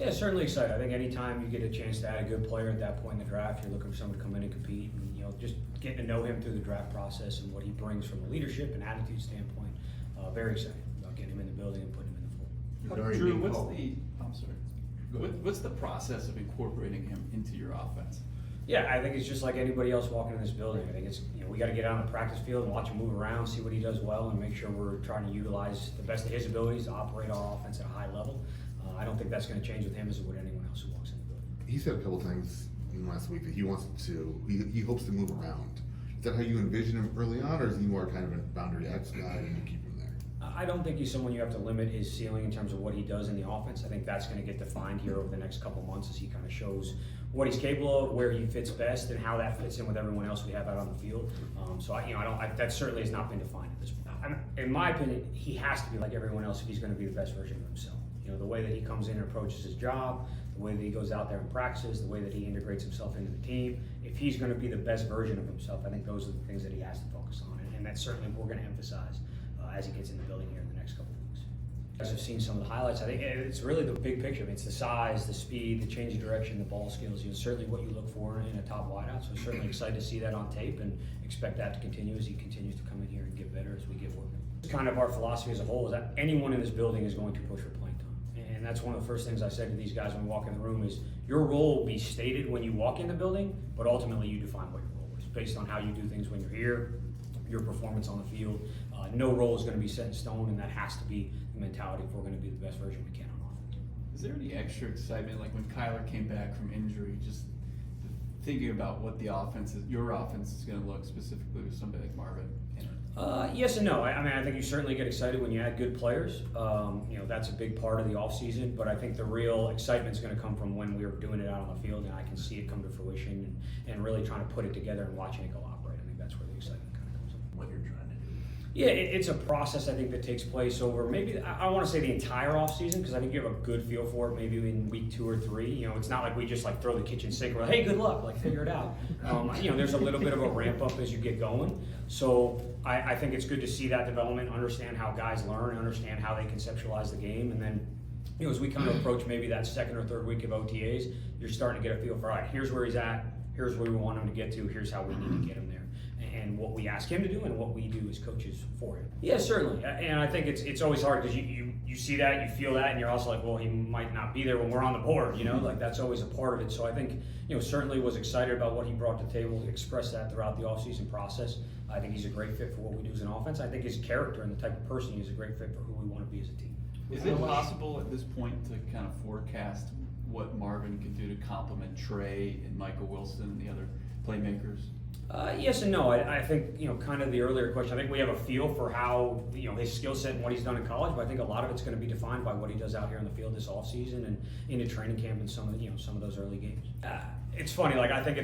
Yeah, certainly excited. I think anytime you get a chance to add a good player at that point in the draft, you're looking for someone to come in and compete. And, just getting to know him through the draft process and what he brings from a leadership and attitude standpoint. Very excited about getting him in the building and putting him in the fold. Drew, what's the process of incorporating him into your offense? Yeah, I think it's just like anybody else walking in this building. I think it's, we got to get out on the practice field and watch him move around, see what he does well, and make sure we're trying to utilize the best of his abilities to operate our offense at a high level. I don't think that's going to change with him as it would anyone else who walks in the building. He said a couple times last week that he hopes to move around. Is that how you envision him early on, or is he more kind of a boundary X guy and you keep him there? I don't think he's someone you have to limit his ceiling in terms of what he does in the offense. I think that's going to get defined here over the next couple months as he kind of shows what he's capable of, where he fits best, and how that fits in with everyone else we have out on the field. That certainly has not been defined at this point. In my opinion, he has to be like everyone else if he's going to be the best version of himself. The way that he comes in and approaches his job, the way that he goes out there and practices, the way that he integrates himself into the team. If he's going to be the best version of himself, I think those are the things that he has to focus on, and that's certainly what we're going to emphasize as he gets in the building here in the next couple of weeks. As I've seen some of the highlights, I think it's really the big picture. I mean, it's the size, the speed, the change of direction, the ball skills. Certainly what you look for in a top wideout. So certainly excited to see that on tape and expect that to continue as he continues to come in here and get better as we get working. It's kind of our philosophy as a whole is that anyone in this building is going to push for playing time. And that's one of the first things I said to these guys when we walk in the room is your role will be stated when you walk in the building, but ultimately you define what your role is based on how you do things when you're here, your performance on the field. No role is going to be set in stone, and that has to be the mentality if we're going to be the best version we can on offense. Is there any extra excitement, like when Kyler came back from injury, just thinking about what the your offense is going to look specifically with somebody like Marvin? Yes and no. I think you certainly get excited when you add good players. That's a big part of the offseason, but I think the real excitement is going to come from when we're doing it out on the field and I can see it come to fruition and really trying to put it together and watching it go operate. I think that's where the excitement kind of comes in. What you're trying to do. Yeah, it's a process I think that takes place over maybe, I want to say the entire offseason because I think you have a good feel for it maybe in week 2 or 3. It's not like we just like throw the kitchen sink and we're like, hey, good luck, like figure it out. There's a little bit of a ramp up as you get going. So I think it's good to see that development, understand how guys learn, understand how they conceptualize the game, and then as we kind of approach maybe that second or third week of OTAs, you're starting to get a feel for, all right, here's where he's at, here's where we want him to get to, here's how we need to get him there, and what we ask him to do and what we do as coaches for him. Yeah, certainly, and I think it's always hard because you see that, you feel that, and you're also like, well, he might not be there when we're on the board, like that's always a part of it. So I think, certainly was excited about what he brought to the table, expressed that throughout the offseason process. I think he's a great fit for what we do as an offense. I think his character and the type of person he is a great fit for who we want to be as a team. Is it possible at this point to kind of forecast what Marvin can do to complement Trey and Michael Wilson and the other playmakers? Yes and no. I think, kind of the earlier question, I think we have a feel for how, his skill set and what he's done in college, but I think a lot of it's going to be defined by what he does out here on the field this offseason and into training camp and some of those early games. It's funny, I think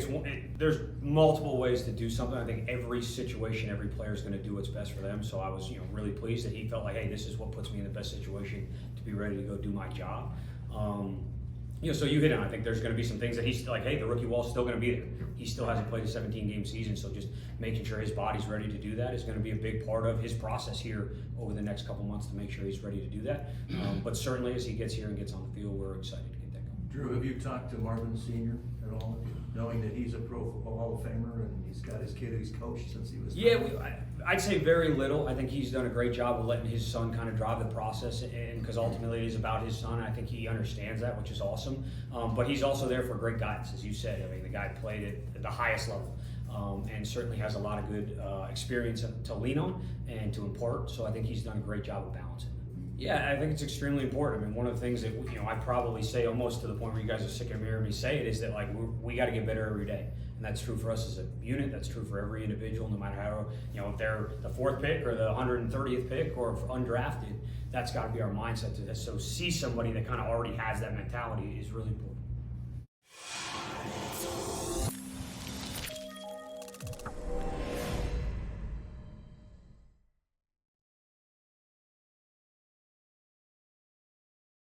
there's multiple ways to do something. I think every situation, every player is going to do what's best for them. So I was, really pleased that he felt like, hey, this is what puts me in the best situation to be ready to go do my job. So you hit on. I think there's going to be some things that he's like, hey, the rookie wall's still going to be there. He still hasn't played a 17-game season, so just making sure his body's ready to do that is going to be a big part of his process here over the next couple months to make sure he's ready to do that. But certainly as he gets here and gets on the field, we're excited to get that going. Drew, have you talked to Marvin Sr. at all, knowing that he's a Pro Football Hall of Famer and he's got his kid who's coached since he was? Yeah, I'd say very little. I think he's done a great job of letting his son kind of drive the process, and because ultimately it is about his son. I think he understands that, which is awesome. But he's also there for great guidance, as you said. I mean, the guy played at the highest level, and certainly has a lot of good experience to lean on and to impart. So I think he's done a great job of balancing. Yeah, I think it's extremely important. I mean, one of the things that I probably say almost to the point where you guys are sick of hearing me say it is that we got to get better every day, and that's true for us as a unit. That's true for every individual, no matter how if they're the 4th pick or the 130th pick or undrafted. That's got to be our mindset to this. So see somebody that kind of already has that mentality is really important.